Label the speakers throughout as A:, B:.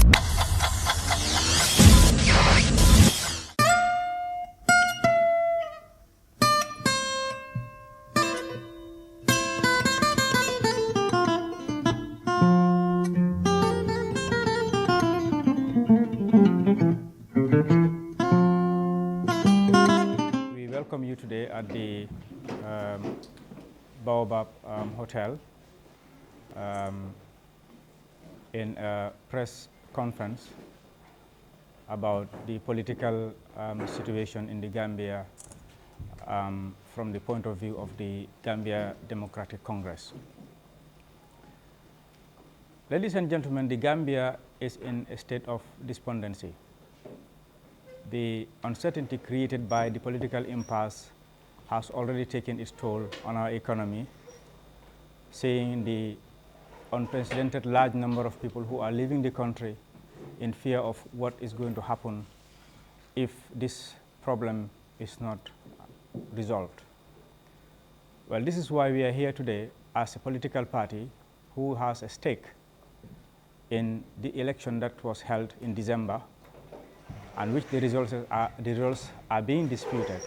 A: We welcome you today at the Baobab Hotel in a press conference about the political situation in the Gambia from the point of view of the Gambia Democratic Congress. Ladies and gentlemen, the Gambia is in a state of despondency. The uncertainty created by the political impasse has already taken its toll on our economy, seeing the unprecedented large number of people who are leaving the country in fear of what is going to happen if this problem is not resolved. Well, this is why we are here today as a political party who has a stake in the election that was held in December, and which the results are being disputed.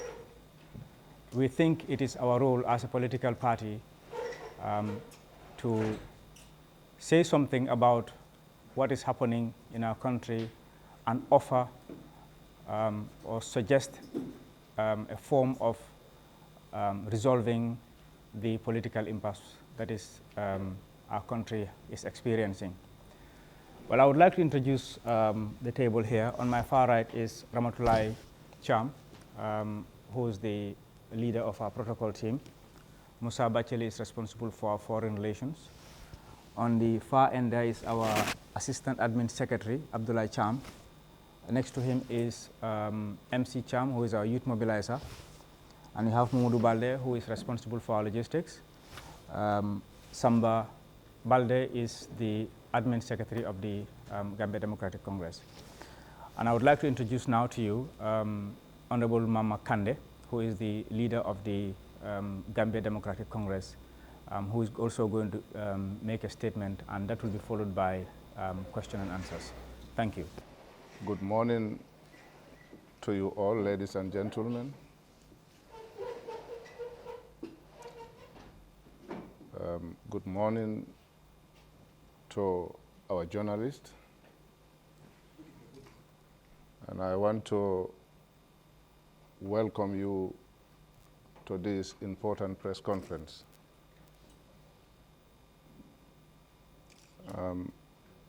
A: We think it is our role as a political party to say something about what is happening in our country and offer or suggest a form of resolving the political impasse that is our country is experiencing. Well, I would like to introduce the table here. On my far right is Ramatulai Cham, who is the leader of our protocol team. Musa Bacheli is responsible for our foreign relations. On the far end there is our assistant admin secretary, Abdullah Cham. Next to him is MC Cham, who is our youth mobilizer. And we have Mumudu Balde, who is responsible for our logistics. Samba Balde is the admin secretary of the Gambia Democratic Congress. And I would like to introduce now to you Honorable Mama Kande, who is the leader of the Gambia Democratic Congress, who is also going to make a statement, and that will be followed by question and answers. Thank you.
B: Good morning to you all, ladies and gentlemen. Good morning to our journalists. And I want to welcome you to this important press conference.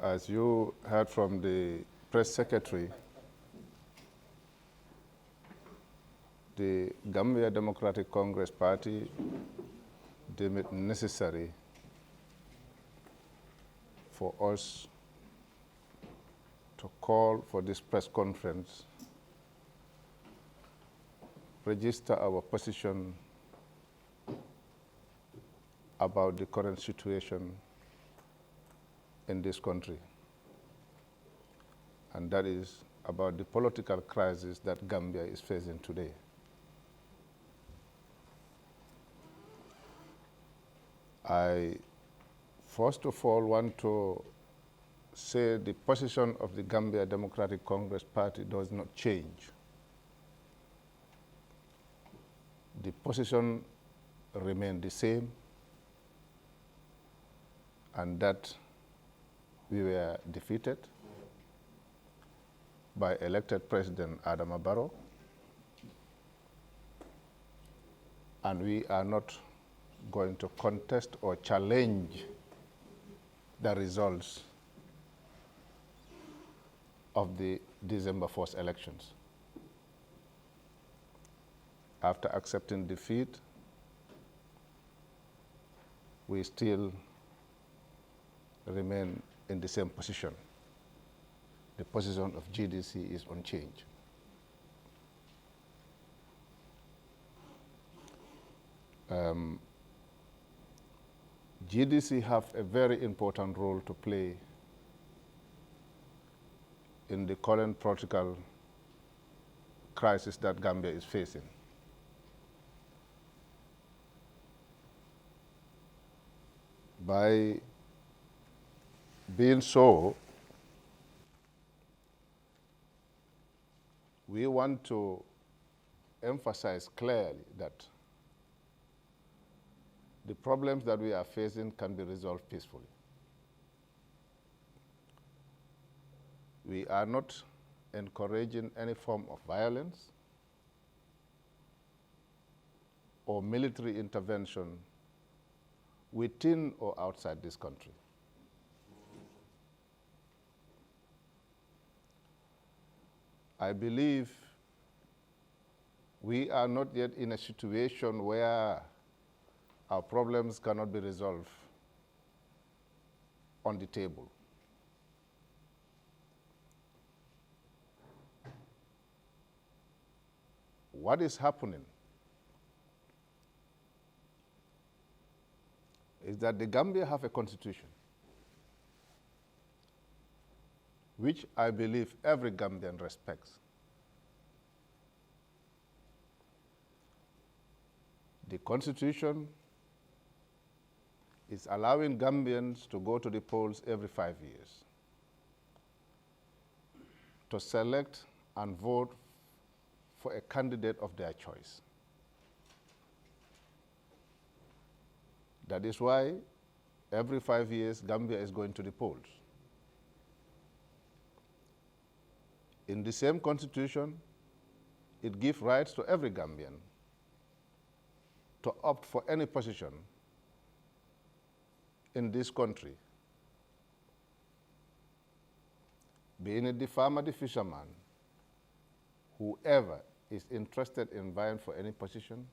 B: As you heard from the press secretary, the Gambia Democratic Congress Party deemed it necessary for us to call for this press conference, register our position about the current situation in this country, and that is about the political crisis that Gambia is facing today. I first of all want to say the position of the Gambia Democratic Congress Party does not change. The position remains the same, and that we were defeated by elected President Adama Barrow, and we are not going to contest or challenge the results of the December 1st elections. After accepting defeat, we still remain in the same position. The position of G.D.C. is unchanged. G.D.C. have a very important role to play in the current political crisis that Gambia is facing. By being so, we want to emphasize clearly that the problems that we are facing can be resolved peacefully. We are not encouraging any form of violence or military intervention within or outside this country. I believe we are not yet in a situation where our problems cannot be resolved on the table. What is happening is that the Gambia have a constitution, which I believe every Gambian respects. The constitution is allowing Gambians to go to the polls every 5 years to select and vote for a candidate of their choice. That is why every 5 years Gambia is going to the polls. In the same constitution, it gives rights to every Gambian to opt for any position in this country, being it the farmer, the fisherman, whoever is interested in vying for any position,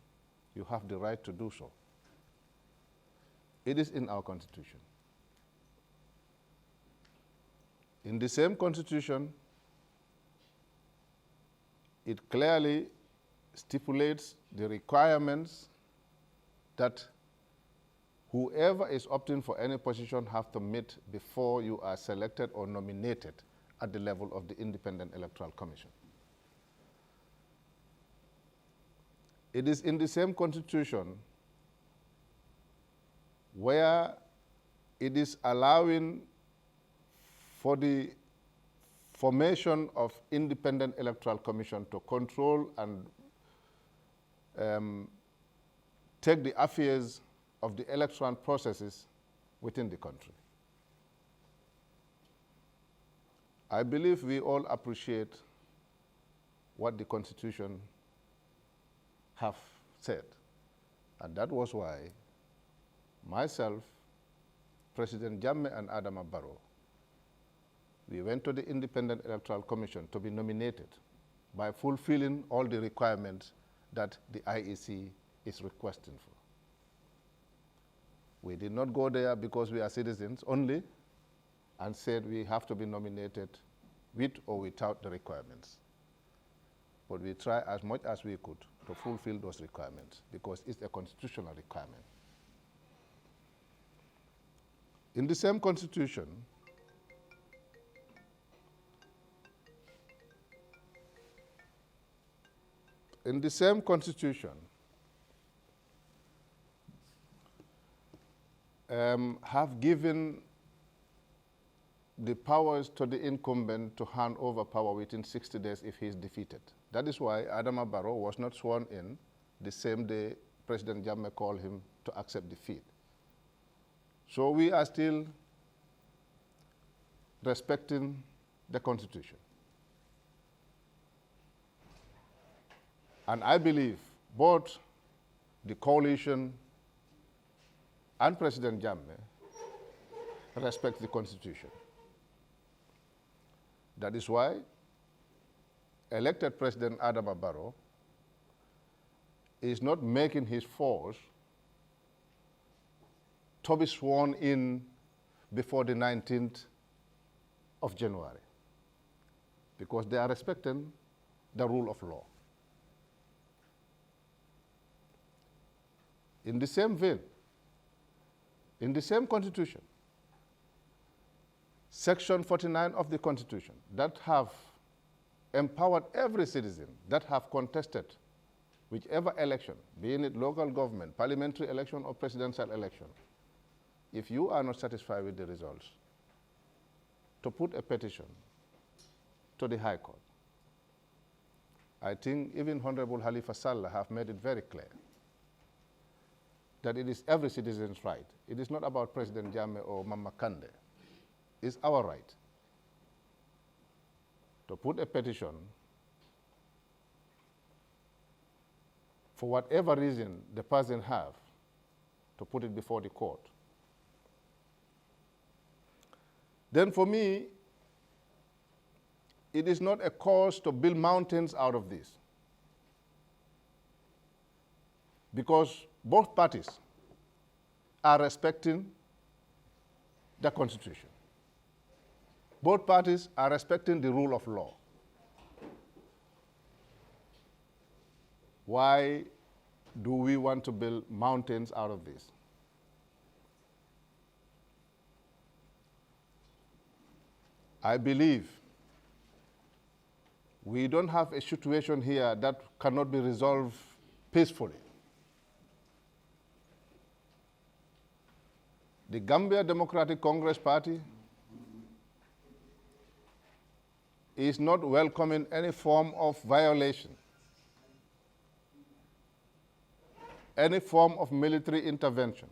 B: you have the right to do so. It is in our constitution. In the same constitution, it clearly stipulates the requirements that whoever is opting for any position have to meet before you are selected or nominated at the level of the Independent Electoral Commission. It is in the same constitution where it is allowing for the formation of Independent Electoral Commission to control and take the affairs of the electoral processes within the country. I believe we all appreciate what the Constitution have said, and that was why myself, President Jammeh and Adama Barrow, we went to the Independent Electoral Commission to be nominated by fulfilling all the requirements that the IEC is requesting for. We did not go there because we are citizens only and said we have to be nominated with or without the requirements. But we try as much as we could to fulfill those requirements because it's a constitutional requirement. In the same constitution, have given the powers to the incumbent to hand over power within 60 days if he is defeated. That is why Adama Barrow was not sworn in the same day President Jammeh called him to accept defeat. So we are still respecting the Constitution. And I believe both the coalition and President Jammeh respect the Constitution. That is why elected President Adama Barrow is not making his force to be sworn in before the 19th of January, because they are respecting the rule of law. In the same vein, in the same Constitution, Section 49 of the Constitution that have empowered every citizen that have contested whichever election, being it local government, parliamentary election, or presidential election, if you are not satisfied with the results, to put a petition to the High Court. I think even Honorable Halifa Sallah have made it very clear that it is every citizen's right. It is not about President Jammeh or Mama Kande. It's our right to put a petition for whatever reason the person have to put it before the court. Then for me, it is not a cause to build mountains out of this, because both parties are respecting the Constitution. Both parties are respecting the rule of law. Why do we want to build mountains out of this? I believe we don't have a situation here that cannot be resolved peacefully. The Gambia Democratic Congress Party is not welcoming any form of violation, any form of military intervention,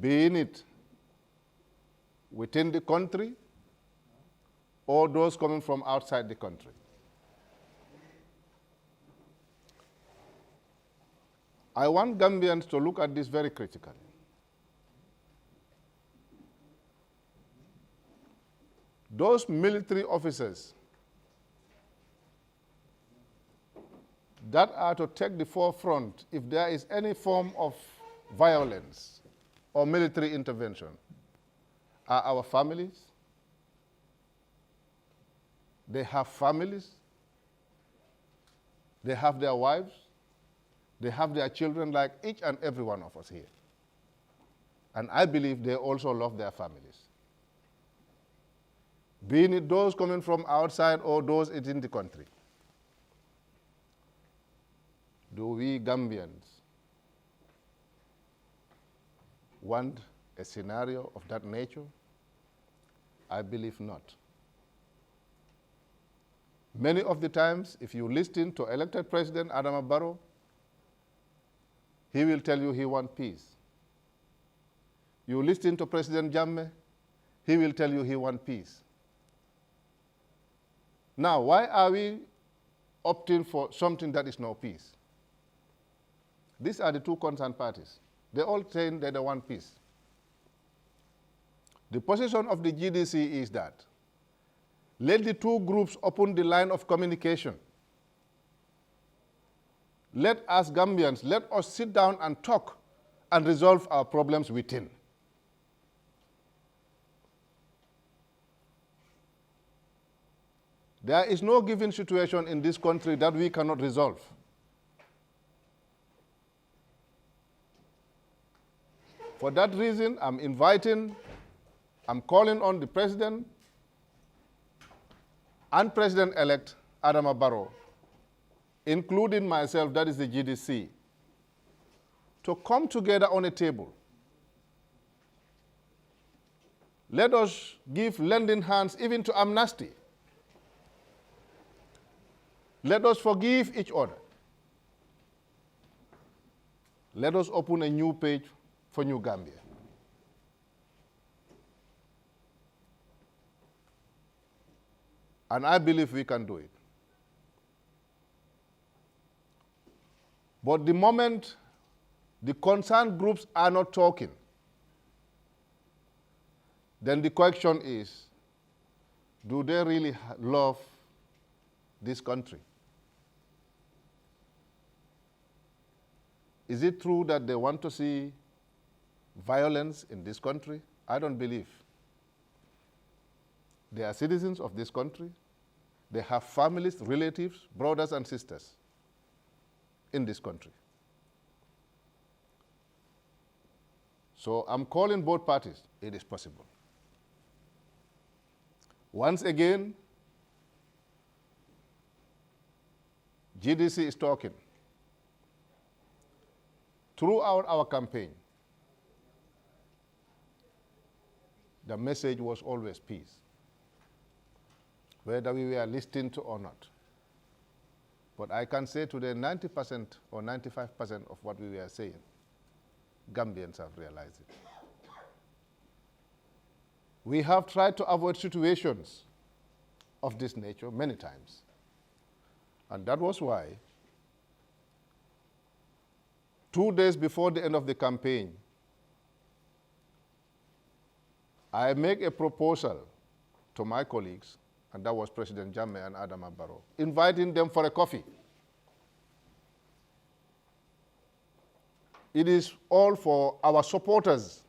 B: be it within the country or those coming from outside the country. I want Gambians to look at this very critically. Those military officers that are to take the forefront if there is any form of violence or military intervention are our families. They have families. They have their wives. They have their children like each and every one of us here. And I believe they also love their families. Be it those coming from outside or those in the country. Do we Gambians want a scenario of that nature? I believe not. Many of the times, if you listen to elected President Adama Barrow, he will tell you he wants peace. You listen to President Jammeh, he will tell you he wants peace. Now, why are we opting for something that is no peace? These are the two concerned parties. They all saying that they want peace. The position of the G.D.C. is that let the two groups open the line of communication. Let us Gambians, let us sit down and talk and resolve our problems within. There is no given situation in this country that we cannot resolve. For that reason, I'm calling on the President and President-elect Adama Barrow, including myself, that is the G.D.C., to come together on a table. Let us give lending hands even to amnesty. Let us forgive each other. Let us open a new page for New Gambia. And I believe we can do it. But the moment the concerned groups are not talking, then the question is, do they really love this country? Is it true that they want to see violence in this country? I don't believe. They are citizens of this country. They have families, relatives, brothers and sisters in this country. So I'm calling both parties. It is possible. Once again, G.D.C. is talking. Throughout our campaign, the message was always peace. whether we were listening to or not. But I can say today 90% or 95% of what we were saying, Gambians have realized it. We have tried to avoid situations of this nature many times. And that was why 2 days before the end of the campaign, I make a proposal to my colleagues, and that was President Jammeh and Adama Barrow, inviting them for a coffee. It is all for our supporters,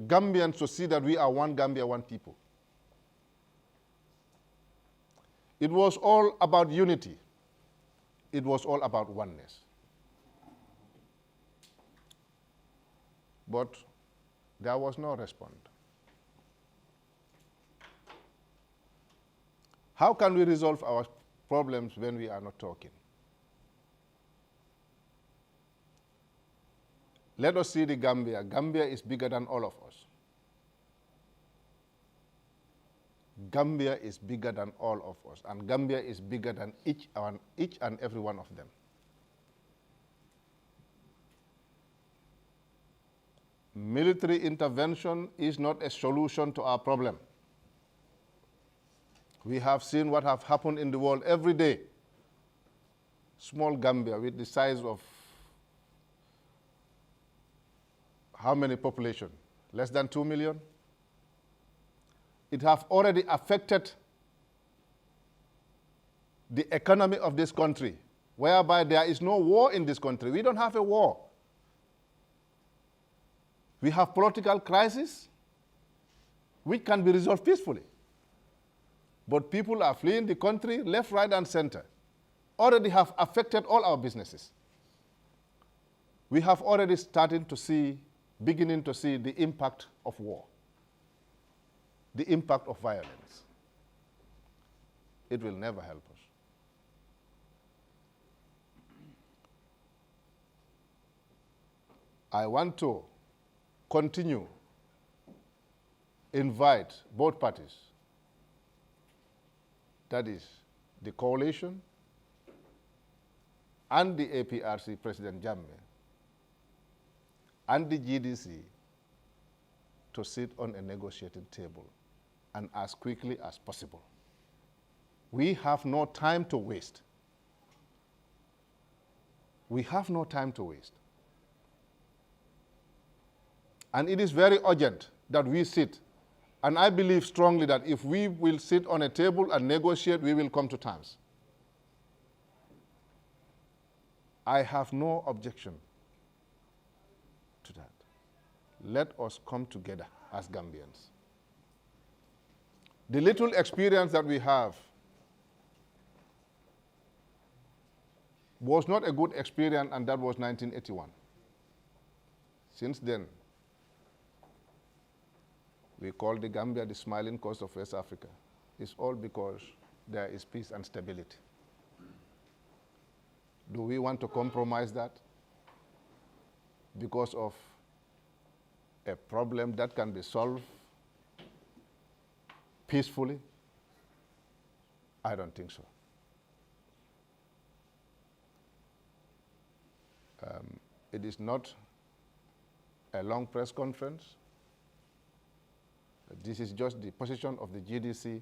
B: Gambians, to see that we are one Gambia, one people. It was all about unity. It was all about oneness. But there was no response. How can we resolve our problems when we are not talking? Let us see the Gambia. Gambia is bigger than all of us. Gambia is bigger than all of us, and Gambia is bigger than each and every one of them. Military intervention is not a solution to our problem. We have seen what have happened in the world every day. Small Gambia with the size of how many population? Less than 2 million? It have already affected the economy of this country, whereby there is no war in this country. We don't have a war. We have political crisis which can be resolved peacefully. But people are fleeing the country left, right, and center. Already have affected all our businesses. We have already started to see, beginning to see the impact of war, the impact of violence. It will never help us. I want to continue, invite both parties, that is the coalition and the APRC, President Jammeh, and the G.D.C. to sit on a negotiating table and as quickly as possible. We have no time to waste. We have no time to waste. And it is very urgent that we sit. And I believe strongly that if we will sit on a table and negotiate, we will come to terms. I have no objection to that. Let us come together as Gambians. The little experience that we have was not a good experience, and that was 1981. Since then, we call the Gambia the smiling coast of West Africa. It's all because there is peace and stability. Do we want to compromise that because of a problem that can be solved peacefully? I don't think so. It is not a long press conference. This is just the position of the G.D.C.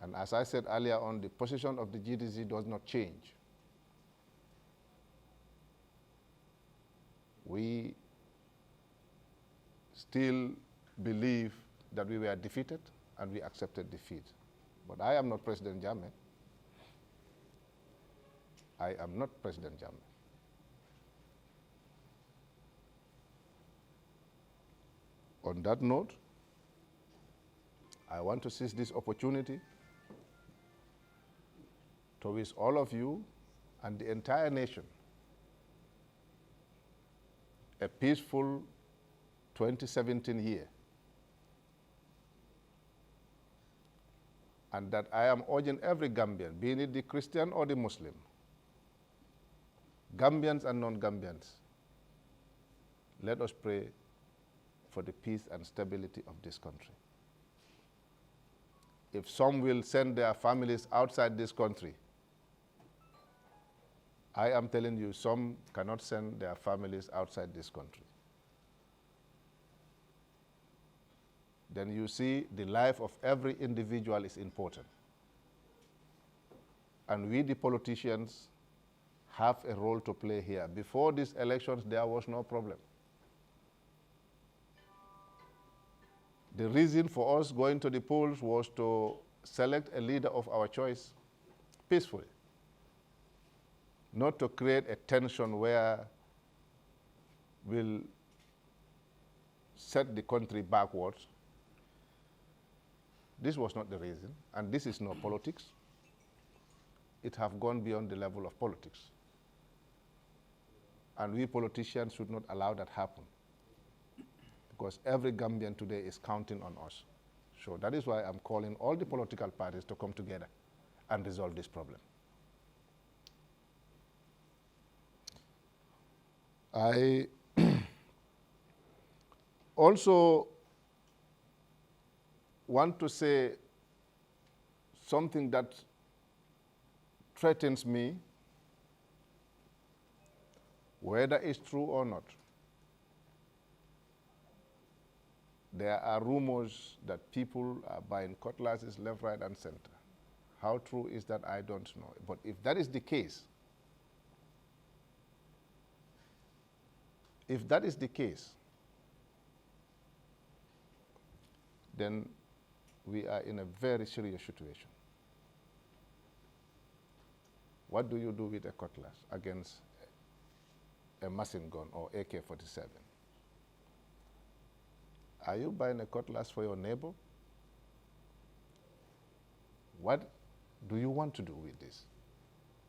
B: And as I said earlier on, the position of the G.D.C. does not change. We still believe that we were defeated and we accepted defeat. But I am not President Jammeh. I am not President Jammeh. On that note, I want to seize this opportunity to wish all of you and the entire nation a peaceful 2017 year. And that I am urging every Gambian, be it the Christian or the Muslim, Gambians and non-Gambians, let us pray for the peace and stability of this country. if some will send their families outside this country, I am telling you, some cannot send their families outside this country. Then you see the life of every individual is important. And we, the politicians, have a role to play here. Before these elections, there was no problem. The reason for us going to the polls was to select a leader of our choice peacefully, not to create a tension where we'll set the country backwards. This was not the reason, and this is not politics. It have gone beyond the level of politics. And we politicians should not allow that happen, because every Gambian today is counting on us. So that is why I'm calling all the political parties to come together and resolve this problem. I also want to say something that threatens me, whether it's true or not. There are rumors that people are buying cutlasses left, right, and center. How true is that? I don't know. But if that is the case, then we are in a very serious situation. What do you do with a cutlass against a machine gun or AK-47? Are you buying a cutlass for your neighbor? What do you want to do with this?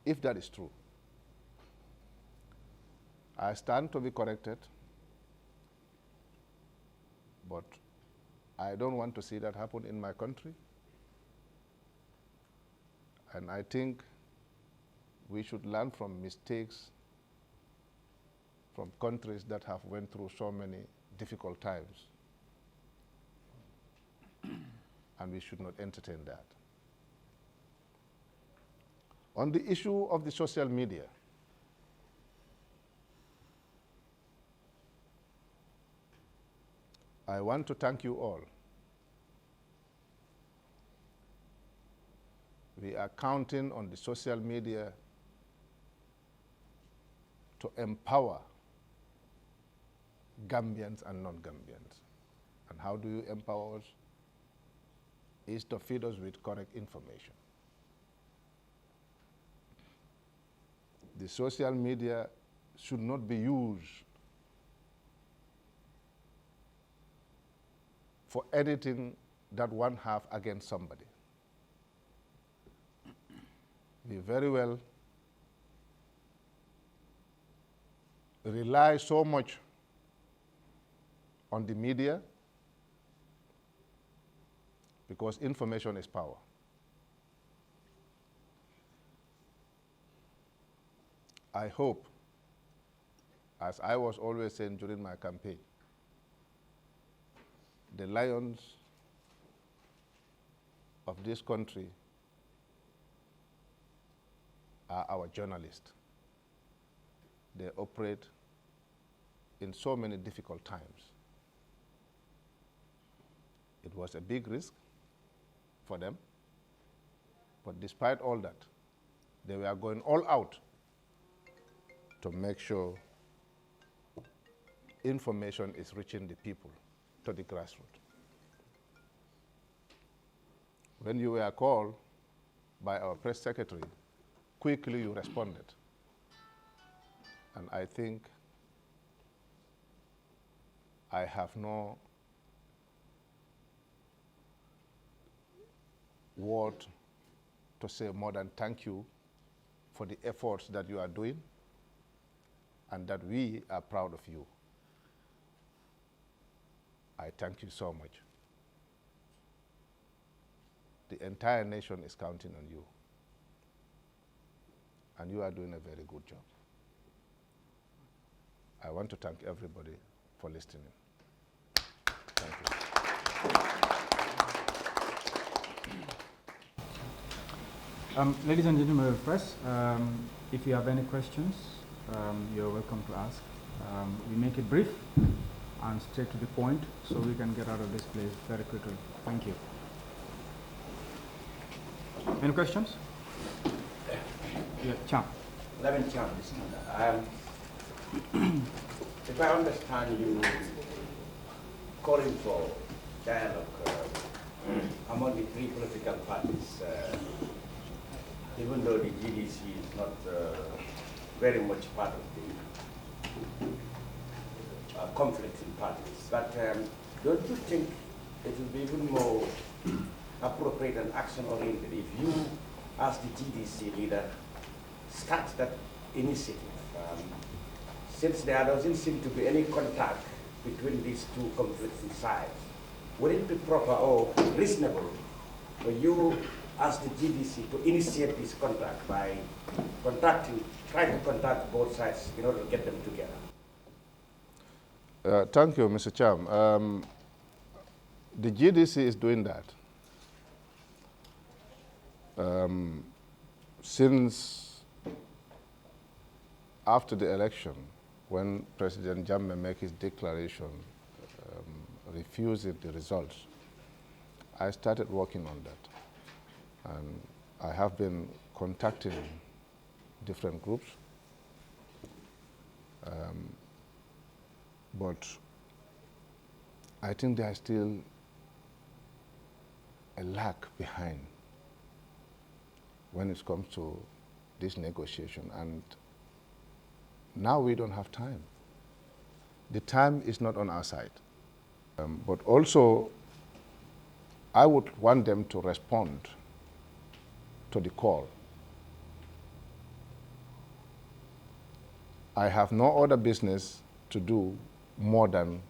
B: If that is true, I stand to be corrected, but I don't want to see that happen in my country. And I think we should learn from mistakes from countries that have went through so many difficult times. And we should not entertain that. On the issue of the social media, I want to thank you all. We are counting on the social media to empower Gambians and non-Gambians. And how do you empower us? Is to feed us with correct information. The social media should not be used for anything that one have against somebody. We very well rely so much on the media because information is power. I hope, as I was always saying during my campaign, the lions of this country are our journalists. They operate in so many difficult times. It was a big risk for them, but despite all that, they were going all out to make sure information is reaching the people, to the grassroots. When you were called by our press secretary, quickly you responded. And I think I have no word to say more than thank you for the efforts that you are doing and that we are proud of you. I thank you so much. The entire nation is counting on you. And you are doing a very good job. I want to thank everybody for listening. Thank you.
A: Ladies and gentlemen of the press, if you have any questions, you're welcome to ask. We make it brief and straight to the point so we can get out of this place very quickly. Thank you. Any questions? Yeah, Cham.
C: Levin Cham, if I understand you calling for dialogue among the three political parties, even though the G.D.C is not very much part of the conflict in parties, but don't you think it will be even more appropriate and action-oriented if you, as the G.D.C leader, start that initiative? Since there doesn't seem to be any contact between these two conflicting sides, would it be proper or reasonable for you, as the G.D.C, to initiate this contact by trying to contact both sides in order to get them together?
B: Thank you, Mr. Cham. The G.D.C is doing that. Since after the election, when President Jammeh made his declaration refusing the results, I started working on that. And I have been contacting different groups. But I think there is still a lag behind when it comes to this negotiation. And now we don't have time. The time is not on our side. But also, I would want them to respond to the call. I have no other business to do more than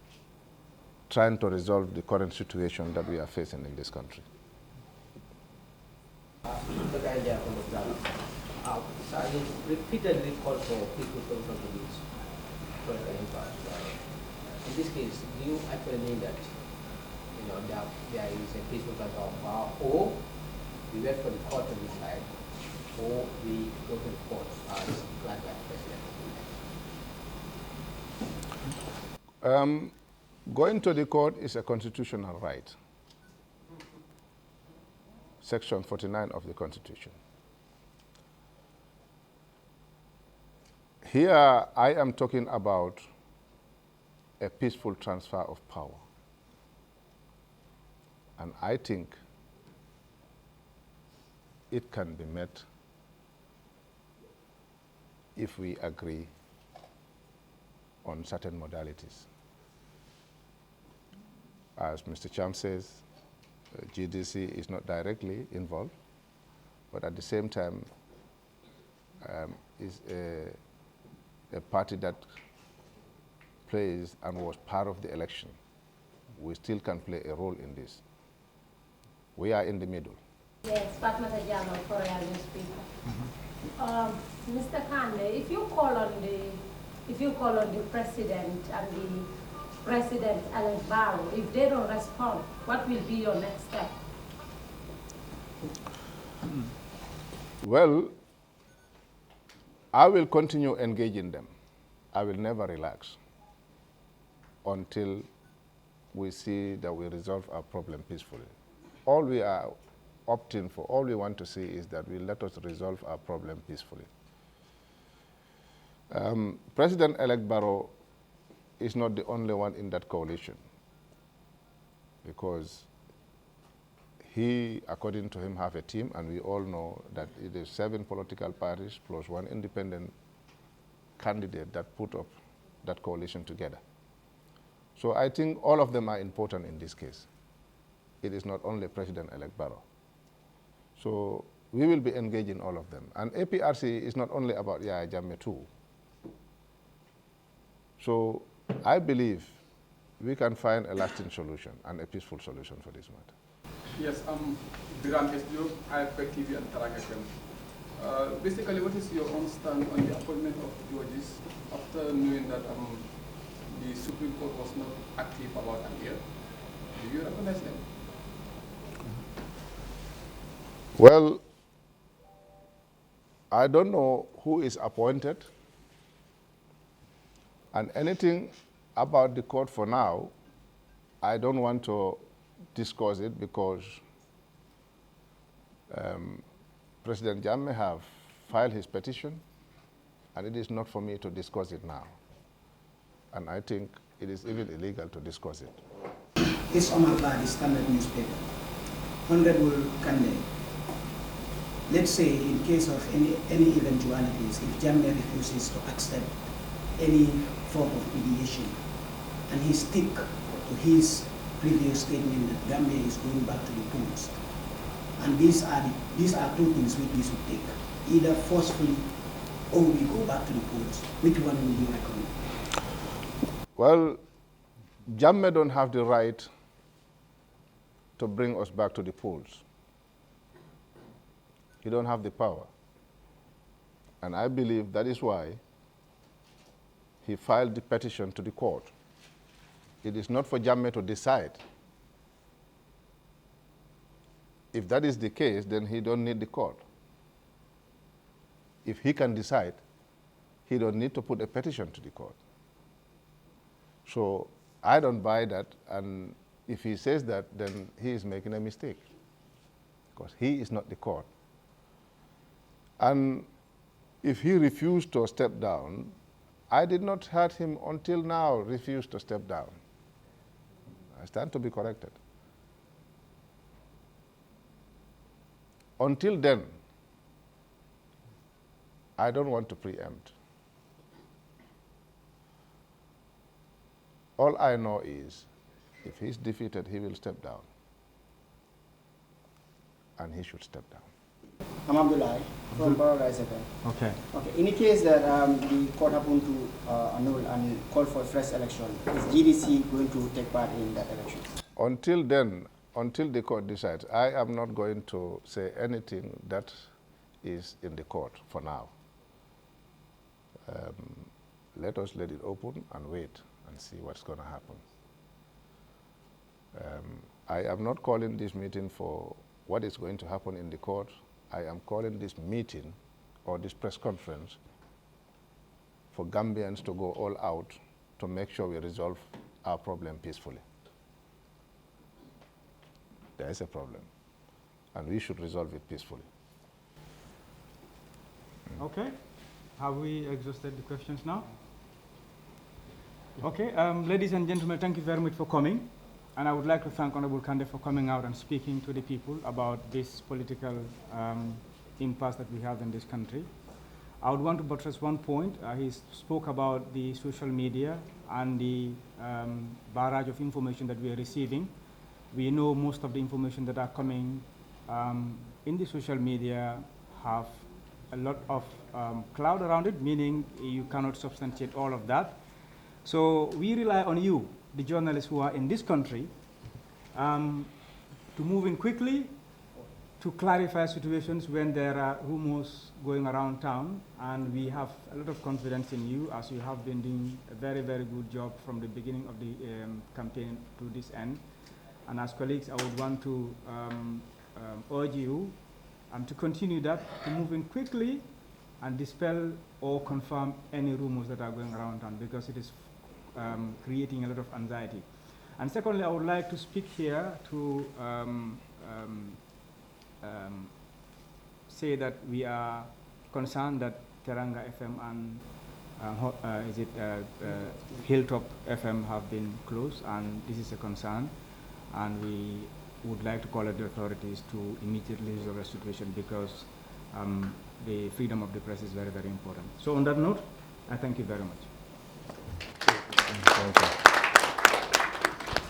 B: trying to resolve the current situation that we are facing in this country.
D: So I repeatedly called for people to come to this. In this case, do you actually mean that that there is a peaceful transfer of power, or we wait for the court to decide, or we go to the court as planned by the president?
B: Going to the court is a constitutional right. Section 49 of the Constitution. Here, I am talking about a peaceful transfer of power. And I think it can be met if we agree on certain modalities. As Mr. Cham says, G.D.C is not directly involved, but at the same time is a party that plays and was part of the election. We still can play a role in this. We are in the middle.
E: Yes, Fatma Tajano, Korean newspaper. Mr. Kande, if you call on the president and the President-elect Barrow, if they don't respond, what will be your next step?
B: Well, I will continue engaging them. I will never relax until we see that we resolve our problem peacefully. All we are opting for, all we want to see is that we let us resolve our problem peacefully. President-elect Barrow is not the only one in that coalition, because he, according to him, have a team, and we all know that it is 7 political parties plus 1 independent candidate that put up that coalition together. So I think all of them are important in this case. It is not only President-elect Barrow. So we will be engaging all of them. And APRC is not only about Yaya Jammeh too. So I believe we can find a lasting solution and a peaceful solution for this matter.
F: Yes, Biram SDO, IFP TV and Tarang FM. Basically, what is your own stand on the appointment of judges after knowing that the Supreme Court was not active about a year? Do you recognize them?
B: Well, I don't know who is appointed, and anything about the court for now, I don't want to discuss it because President Jammeh have filed his petition, and it is not for me to discuss it now. And I think it is even illegal to discuss it.
G: It's Omar Badi, Standard newspaper. Honorable Kande, let's say in case of any eventualities, if Jammeh refuses to accept any form of mediation, and he stick to his previous statement that Gambia is going back to the polls, and these are two things which we should take, either forcefully or we go back to the polls. Which one will you recommend?
B: Well, Jammeh don't have the right to bring us back to the polls. He don't have the power. And I believe that is why he filed the petition to the court. It is not for Jammeh to decide. If that is the case, then he don't need the court. If he can decide, he don't need to put a petition to the court. So I don't buy that, and if he says that, then he is making a mistake, because he is not the court. And if he refused to step down, I did not hear him until now refuse to step down. I stand to be corrected. Until then, I don't want to preempt. All I know is, if he's defeated, he will step down. And he should step down.
H: I'm Abdullah from Paradise FM.
A: Okay.
H: Okay. In the case that the court happened to annul and call for a fresh election, is G.D.C going to take part in that election?
B: Until then, until the court decides, I am not going to say anything that is in the court for now. Let us let it open and wait and see what's going to happen. I am not calling this meeting for what is going to happen in the court. I am calling this meeting or this press conference for Gambians to go all out to make sure we resolve our problem peacefully. There is a problem, and we should resolve it peacefully.
A: Okay. Have we exhausted the questions now? Okay. Ladies and gentlemen, thank you very much for coming. And I would like to thank Honorable Kande for coming out and speaking to the people about this political impasse that we have in this country. I would want to buttress one point. He spoke about the social media and the barrage of information that we are receiving. We know most of the information that are coming in the social media have a lot of cloud around it, meaning you cannot substantiate all of that. So we rely on you, the journalists who are in this country, to move in quickly to clarify situations when there are rumors going around town, and we have a lot of confidence in you, as you have been doing a very, very good job from the beginning of the campaign to this end. And as colleagues, I would want to urge you to continue that, to move in quickly and dispel or confirm any rumors that are going around town, because it is creating a lot of anxiety. And secondly, I would like to speak here to say that we are concerned that Teranga FM and Hilltop FM have been closed, and this is a concern, and we would like to call on the authorities to immediately resolve the situation, because the freedom of the press is very, very important. So on that note, I thank you very much.
B: Thank you.